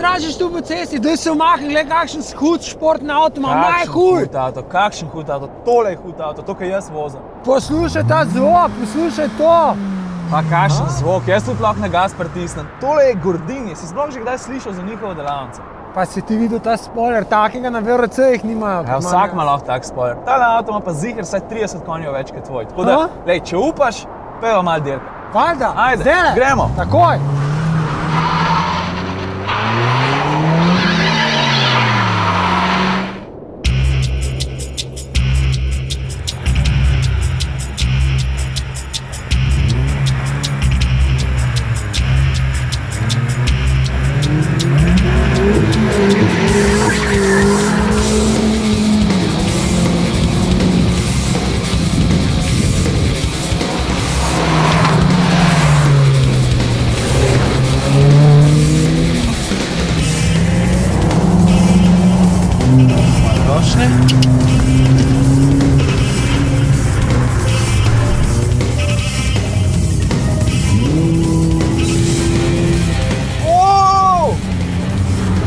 tražiš tu po cesti, daj se umakni, gled kakšen hud športni avto ima, najhud. Kakšen hud avto, tole je hud avto, to, kaj jaz vozim. Poslušaj ta zvok, poslušaj to. Pa kakšen zvok, jaz tudi lahko na gas pritisnem. Tole je gordini, si sploh že kdaj slišal za njihovo delavnico? Pa si ti videl ta spoiler, takega na VRC-jih nimajo. Ja, vsak ima lahko tak spoiler. Tale avto ima pa ziher vsaj 30 konjev več kot tvoj. Tako da, lej, če upaš, peva malo dirka. Valjda, ajde, zdajle, gremo. Takoj.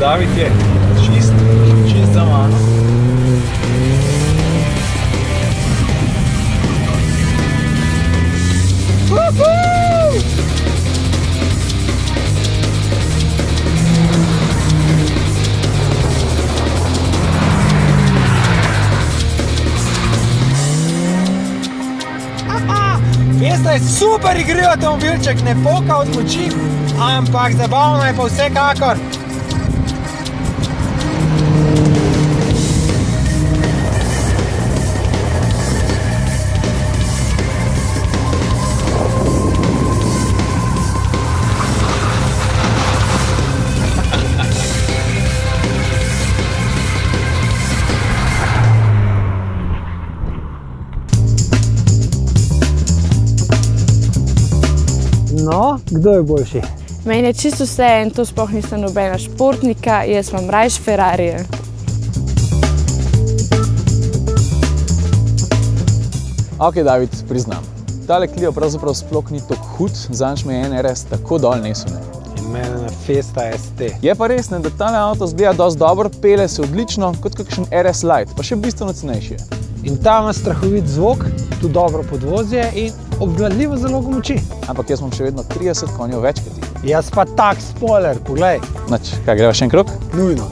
David je čist za mano. Fiesta je super igriv avtomobilček, ne poka od moči, ampak zabavno je pa vsekakor. No, kdo je boljši? Meni je čisto vse in to sploh nisem nobena športnika, jaz imam rajš Ferrarije. Ok, David, priznam. Tale Clio pravzaprav sploh ni tako hud, zanč me je en RS tako dol nesune. In mene na Fiesta ST. Je pa res, da tale avto zgleda dosti dobro, pele se odlično, kot kakšen RS Lite, pa še bistveno cenejši je. In ta ima strahovit zvok, tu dobro podvozje in obvladljivo zalogo moči. Ampak jaz imam še vedno 30 konjev več kot ti. Jaz pa tak spoiler, poglej. Nič, kaj, greva še en krog? Nujno.